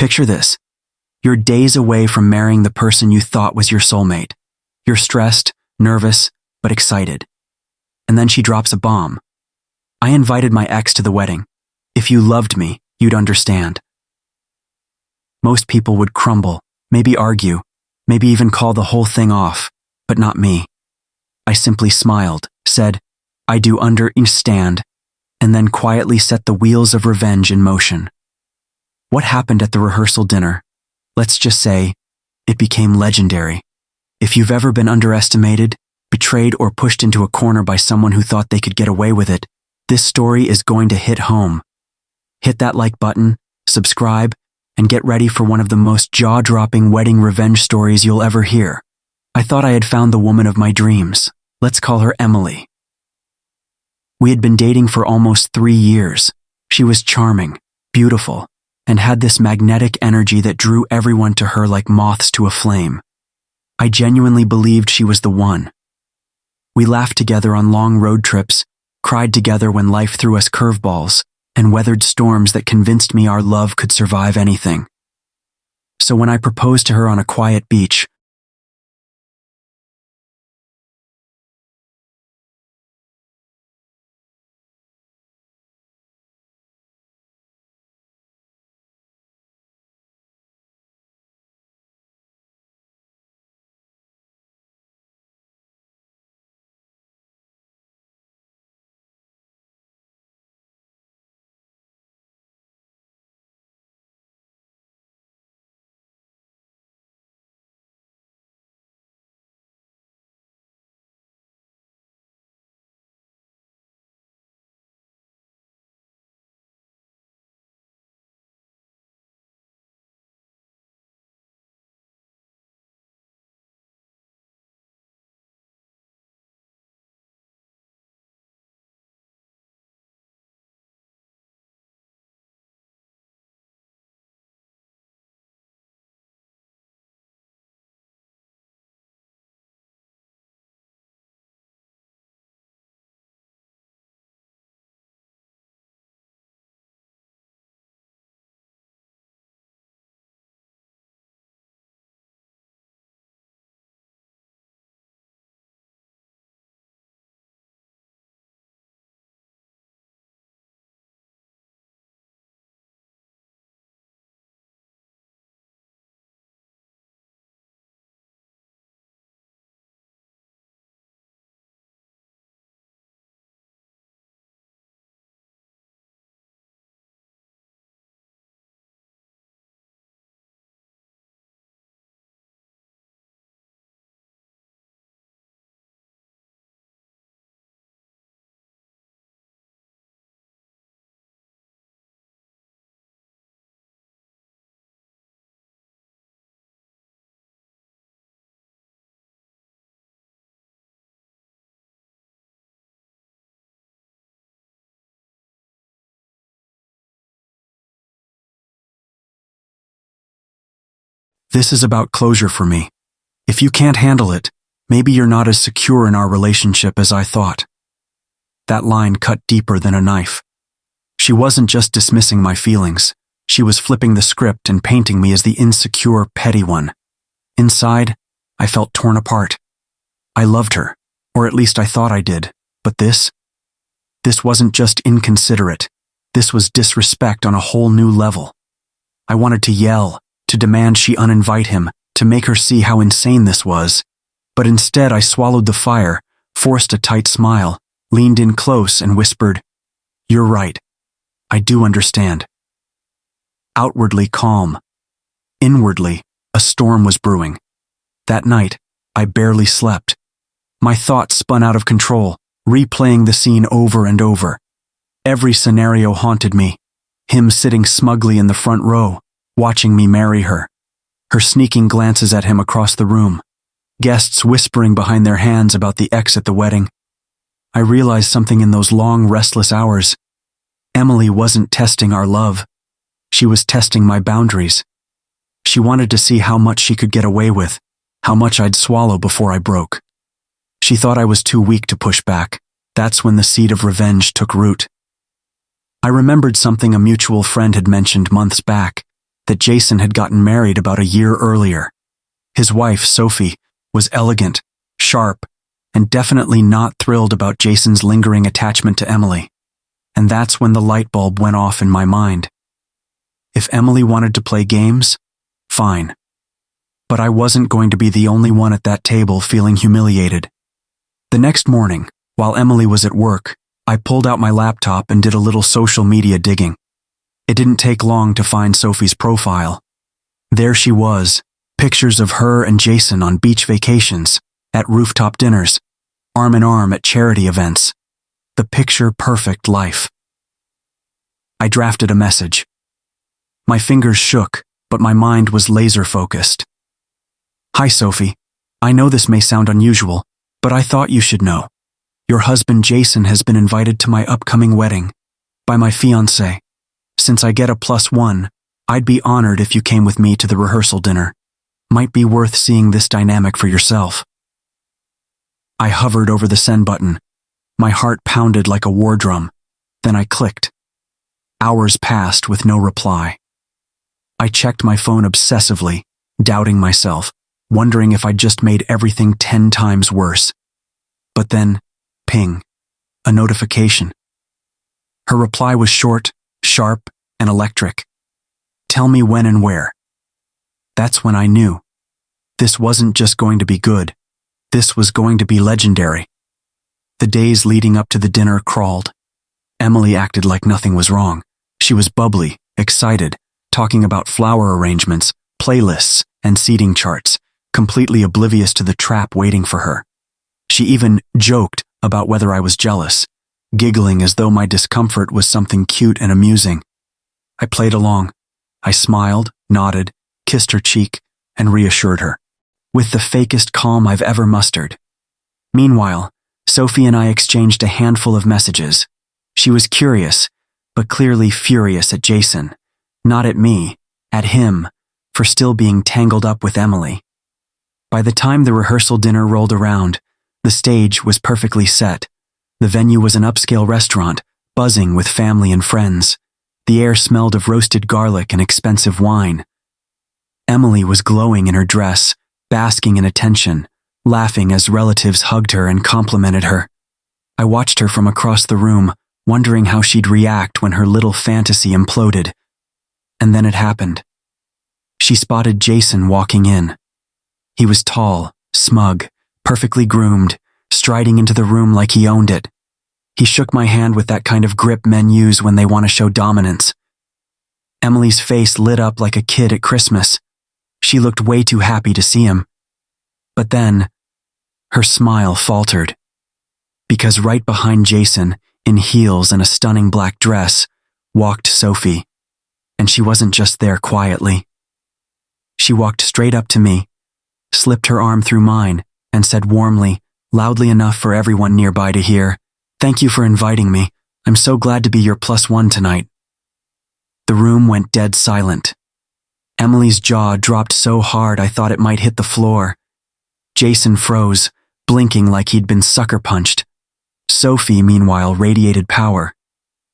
Picture this. You're days away from marrying the person you thought was your soulmate. You're stressed, nervous, but excited. And then she drops a bomb. I invited my ex to the wedding. If you loved me, you'd understand. Most people would crumble, maybe argue, maybe even call the whole thing off, but not me. I simply smiled, said, "I do understand," and then quietly set the wheels of revenge in motion. What happened at the rehearsal dinner? Let's just say, it became legendary. If you've ever been underestimated, betrayed, or pushed into a corner by someone who thought they could get away with it, this story is going to hit home. Hit that like button, subscribe, and get ready for one of the most jaw-dropping wedding revenge stories you'll ever hear. I thought I had found the woman of my dreams. Let's call her Emily. We had been dating for almost 3 years. She was charming, beautiful, and had this magnetic energy that drew everyone to her like moths to a flame. I genuinely believed she was the one. We laughed together on long road trips, cried together when life threw us curveballs, and weathered storms that convinced me our love could survive anything. So when I proposed to her on a quiet beach, this is about closure for me. If you can't handle it, maybe you're not as secure in our relationship as I thought. That line cut deeper than a knife. She wasn't just dismissing my feelings. She was flipping the script and painting me as the insecure, petty one. Inside, I felt torn apart. I loved her, or at least I thought I did, but this wasn't just inconsiderate. This was disrespect on a whole new level. I wanted to yell, to demand she uninvite him, to make her see how insane this was. But instead I swallowed the fire, forced a tight smile, leaned in close and whispered, "You're right. I do understand." Outwardly calm. Inwardly, a storm was brewing. That night, I barely slept. My thoughts spun out of control, replaying the scene over and over. Every scenario haunted me. Him sitting smugly in the front row, watching me marry her. Her sneaking glances at him across the room. Guests whispering behind their hands about the ex at the wedding. I realized something in those long, restless hours. Emily wasn't testing our love. She was testing my boundaries. She wanted to see how much she could get away with, how much I'd swallow before I broke. She thought I was too weak to push back. That's when the seed of revenge took root. I remembered something a mutual friend had mentioned months back. that Jason had gotten married about a year earlier. His wife, Sophie, was elegant, sharp, and definitely not thrilled about Jason's lingering attachment to Emily. And that's when the light bulb went off in my mind. If Emily wanted to play games, fine. But I wasn't going to be the only one at that table feeling humiliated. The next morning, while Emily was at work, I pulled out my laptop and did a little social media digging. It didn't take long to find Sophie's profile. There she was, pictures of her and Jason on beach vacations, at rooftop dinners, arm in arm at charity events. The picture-perfect life. I drafted a message. My fingers shook, but my mind was laser-focused. Hi, Sophie. I know this may sound unusual, but I thought you should know. Your husband Jason has been invited to my upcoming wedding by my fiancé. Since I get a +1, I'd be honored if you came with me to the rehearsal dinner. Might be worth seeing this dynamic for yourself. I hovered over the send button. My heart pounded like a war drum. Then I clicked. Hours passed with no reply. I checked my phone obsessively, doubting myself, wondering if I'd just made everything 10 times worse. But then, ping, a notification. Her reply was short, sharp, and electric. Tell me when and where. That's when I knew. This wasn't just going to be good. This was going to be legendary. The days leading up to the dinner crawled. Emily acted like nothing was wrong. She was bubbly, excited, talking about flower arrangements, playlists, and seating charts, completely oblivious to the trap waiting for her. She even joked about whether I was jealous, giggling as though my discomfort was something cute and amusing. I played along. I smiled, nodded, kissed her cheek, and reassured her, with the fakest calm I've ever mustered. Meanwhile, Sophie and I exchanged a handful of messages. She was curious, but clearly furious at Jason, not at me, at him, for still being tangled up with Emily. By the time the rehearsal dinner rolled around, the stage was perfectly set. The venue was an upscale restaurant, buzzing with family and friends. The air smelled of roasted garlic and expensive wine. Emily was glowing in her dress, basking in attention, laughing as relatives hugged her and complimented her. I watched her from across the room, wondering how she'd react when her little fantasy imploded. And then it happened. She spotted Jason walking in. He was tall, smug, perfectly groomed, striding into the room like he owned it. He shook my hand with that kind of grip men use when they want to show dominance. Emily's face lit up like a kid at Christmas. She looked way too happy to see him. But then, her smile faltered. Because right behind Jason, in heels and a stunning black dress, walked Sophie. And she wasn't just there quietly. She walked straight up to me, slipped her arm through mine, and said warmly, loudly enough for everyone nearby to hear, "Thank you for inviting me. I'm so glad to be your +1 tonight." The room went dead silent. Emily's jaw dropped so hard I thought it might hit the floor. Jason froze, blinking like he'd been sucker punched. Sophie, meanwhile, radiated power.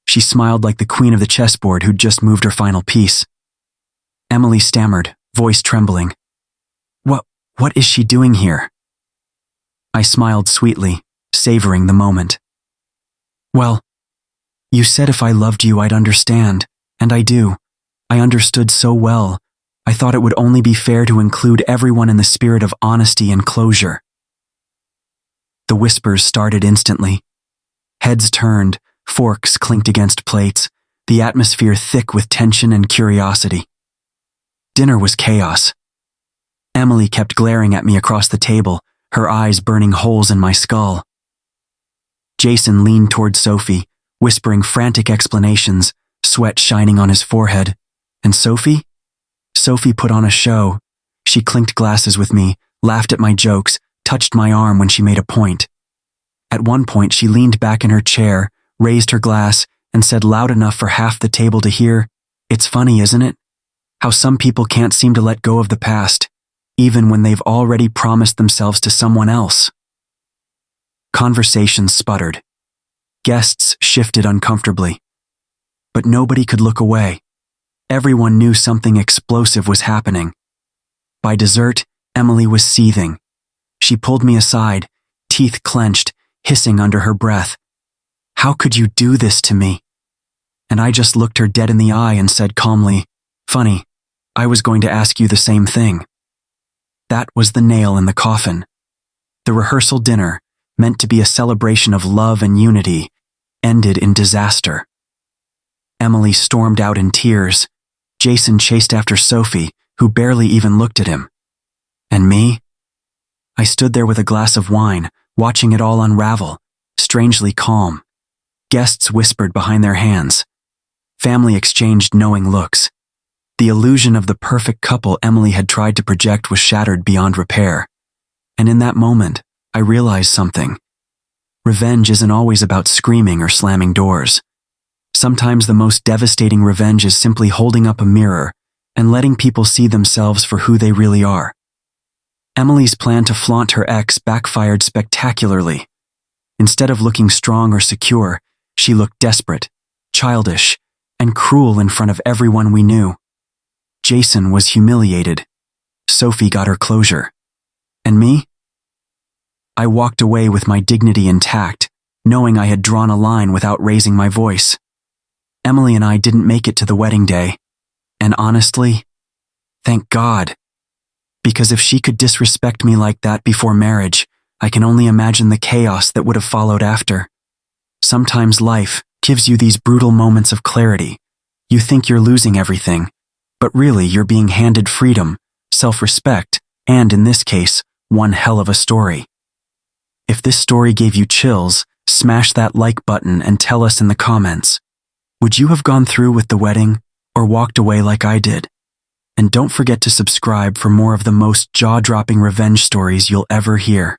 She smiled like the queen of the chessboard who'd just moved her final piece. Emily stammered, voice trembling. What is she doing here?" I smiled sweetly, savoring the moment. "Well, you said if I loved you I'd understand, and I do. I understood so well. I thought it would only be fair to include everyone in the spirit of honesty and closure." The whispers started instantly. Heads turned, forks clinked against plates, the atmosphere thick with tension and curiosity. Dinner was chaos. Emily kept glaring at me across the table, her eyes burning holes in my skull. Jason leaned toward Sophie, whispering frantic explanations, sweat shining on his forehead. And Sophie? Sophie put on a show. She clinked glasses with me, laughed at my jokes, touched my arm when she made a point. At one point, she leaned back in her chair, raised her glass, and said loud enough for half the table to hear, "It's funny, isn't it? How some people can't seem to let go of the past, even when they've already promised themselves to someone else." Conversations sputtered. Guests shifted uncomfortably. But nobody could look away. Everyone knew something explosive was happening. By dessert, Emily was seething. She pulled me aside, teeth clenched, hissing under her breath. "How could you do this to me?" And I just looked her dead in the eye and said calmly, "Funny, I was going to ask you the same thing." That was the nail in the coffin. The rehearsal dinner, meant to be a celebration of love and unity, ended in disaster. Emily stormed out in tears. Jason chased after Sophie, who barely even looked at him. And me? I stood there with a glass of wine, watching it all unravel, strangely calm. Guests whispered behind their hands. Family exchanged knowing looks. The illusion of the perfect couple Emily had tried to project was shattered beyond repair. And in that moment, I realized something. Revenge isn't always about screaming or slamming doors. Sometimes the most devastating revenge is simply holding up a mirror and letting people see themselves for who they really are. Emily's plan to flaunt her ex backfired spectacularly. Instead of looking strong or secure, she looked desperate, childish, and cruel in front of everyone we knew. Jason was humiliated. Sophie got her closure. And me? I walked away with my dignity intact, knowing I had drawn a line without raising my voice. Emily and I didn't make it to the wedding day. And honestly, thank God. Because if she could disrespect me like that before marriage, I can only imagine the chaos that would have followed after. Sometimes life gives you these brutal moments of clarity. You think you're losing everything, but really you're being handed freedom, self-respect, and in this case, one hell of a story. If this story gave you chills, smash that like button and tell us in the comments. Would you have gone through with the wedding or walked away like I did? And don't forget to subscribe for more of the most jaw-dropping revenge stories you'll ever hear.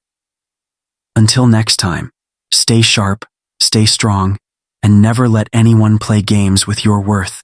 Until next time, stay sharp, stay strong, and never let anyone play games with your worth.